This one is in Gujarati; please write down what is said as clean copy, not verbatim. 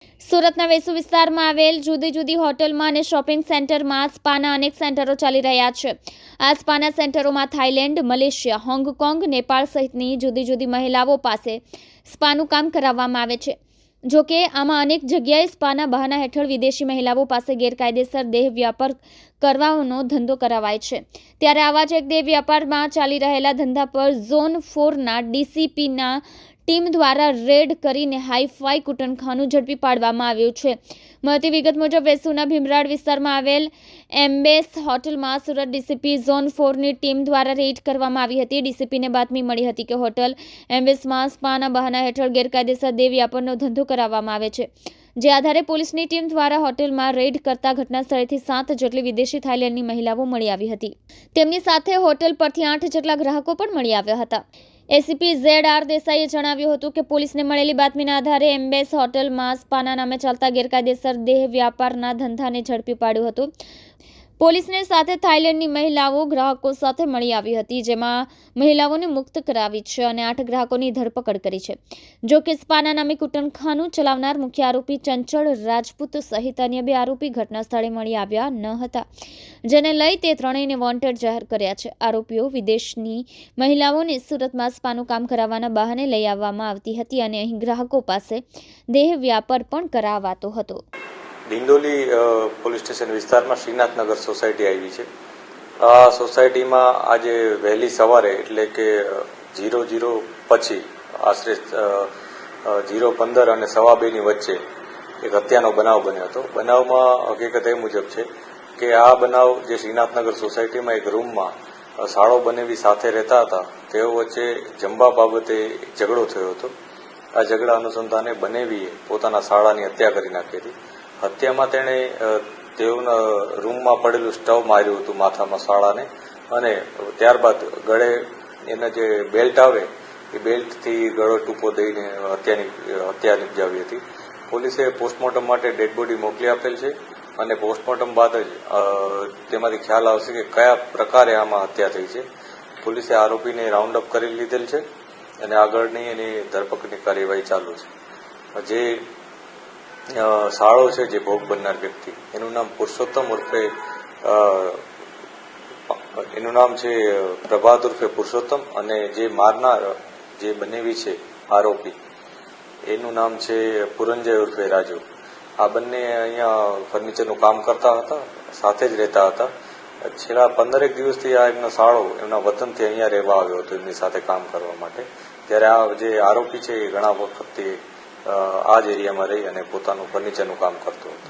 સુરતના વેસુ વિસ્તારમાં આવેલ જુદી જુદી હોટલમાં અને શોપિંગ સેન્ટરમાં સ્પાના અનેક સેન્ટરો ચાલી રહ્યા છે. આ સ્પાના સેન્ટરોમાં થાઇલેન્ડ, મલેશિયા, હોંગકોંગ, નેપાળ સહિતની જુદી જુદી મહિલાઓ પાસે સ્પાનું કામ કરાવવામાં આવે છે. જો કે આમાં અનેક જગ્યાએ સ્પાના બહાના હેઠળ વિદેશી મહિલાઓ પાસે ગેરકાયદેસર દેહ વ્યાપાર કરવાનો ધંધો કરાવાય છે. ત્યારે આવા જ એક દેહ વ્યાપારમાં ચાલી રહેલા ધંધા પર ઝોન 4ના ડીસીપીના ટીમ દ્વારા રેડ કરીને હાઈફાઈ કુટનખાનું ઝડપી પાડવામાં આવ્યું છે. મળતી વિગત મુજબ વેસુના ભીમરાડ વિસ્તારમાં આવેલ એમ્બેસ હોટલમાં સુરત ડીસીપી ઝોન 4ની ટીમ દ્વારા રેડ કરવામાં આવી હતી. ડીસીપીને બાતમી મળી હતી કે હોટલ એમ્બેસમાં સ્પાના બહાના હેઠળ ગેરકાયદેસર દેહ વ્યાપારનો ધંધો કરાવવામાં આવે છે. જે આધારે પોલીસની ટીમ દ્વારા હોટલમાં રેડ કરતા ઘટના સ્થળેથી 7 જેટલી વિદેશી થાઇલેન્ડની મહિલાઓ મળી આવી હતી. તેમની સાથે હોટલ પરથી 8 જેટલા ગ્રાહકો પણ મળી આવ્યા હતા. એસીપી ZR દેસાઈએ જણાવ્યું હતું કે પોલીસને મળેલી બાતમીના આધારે એમ્બેસ હોટલમાં સ્પાના નામે ચાલતા ગેરકાયદેસર દેહ વ્યાપારના ધંધાને ઝડપી પાડ્યું હતું. પોલીસને સાથે થાઇલેન્ડની મહિલાઓ ગ્રાહકો સાથે મળી આવી હતી, જેમાં મહિલાઓને મુક્ત કરાવી છે અને 8 ગ્રાહકોની ધરપકડ કરી છે. જો કે સ્પાના નામે કુટનખાનું ચલાવનાર મુખ્ય આરોપી ચંચળ રાજપૂત સહિત અન્ય 2 આરોપી ઘટના સ્થળે મળી આવ્યા ન હતા, જેને લઈ તે ત્રણેયને વોન્ટેડ જાહેર કર્યા છે. આરોપીઓ વિદેશની મહિલાઓને સુરતમાં સ્પાનું કામ કરાવવાના બહાને લઈ આવવામાં આવતી હતી અને અહીં ગ્રાહકો પાસે દેહ વ્યાપાર પણ કરાવાતો હતો. ડિંડોલી પોલીસ સ્ટેશન વિસ્તારમાં શ્રીનાથનગર સોસાયટી આવી છે. આ સોસાયટીમાં આજે વહેલી સવારે એટલે કે 00 પછી આશરે 0:15 અને 2:15 વચ્ચે એક હત્યાનો બનાવ બન્યો હતો. બનાવમાં હકીકત એ મુજબ છે કે આ બનાવ જે શ્રીનાથનગર સોસાયટીમાં એક રૂમમાં સાળો બનેવી સાથે રહેતા હતા, તેઓ વચ્ચે જમવા બાબતે ઝઘડો થયો હતો. આ ઝઘડા અનુસંધાને બનેવીએ પોતાના સાળાની હત્યા કરી નાખી હતી. હત્યામાં તેણે તેઓના રૂમમાં પડેલું સ્ટવ માર્યું હતું માથામાં સાળાને, અને ત્યારબાદ ગળે એના જે બેલ્ટ આવે એ બેલ્ટથી ગળો ટૂંકો દઈને હત્યા નિપજાવી હતી. પોલીસે પોસ્ટમોર્ટમ માટે ડેડ બોડી મોકલી આપેલ છે અને પોસ્ટમોર્ટમ બાદ જ તેમાંથી ખ્યાલ આવશે કે કયા પ્રકારે આમાં હત્યા થઈ છે. પોલીસે આરોપીને રાઉન્ડ અપ કરી લીધેલ છે અને આગળની એની ધરપકડની કાર્યવાહી ચાલુ છે. જે સાળો છે, જે ભોગ બનનાર વ્યક્તિ, એનું નામ પુરુષોત્તમ ઉર્ફે એનું નામ છે પ્રભાત ઉર્ફે પુરુષોત્તમ, અને જે મારનાર જે બનેવી છે આરોપી, એનું નામ છે પુરંજય ઉર્ફે રાજુ. આ બંને અહીંયા ફર્નિચરનું કામ કરતા હતા, સાથે જ રહેતા હતા. છેલ્લા 15 દિવસથી આ એમનો સાળો એમના વતનથી અહીંયા રહેવા આવ્યો હતો એમની સાથે કામ કરવા માટે. ત્યારે આ જે આરોપી છે એ ઘણા વખતથી આ જ એરિયામાં રહી અને પોતાનું ફર્નિચરનું કામ કરતો હતો.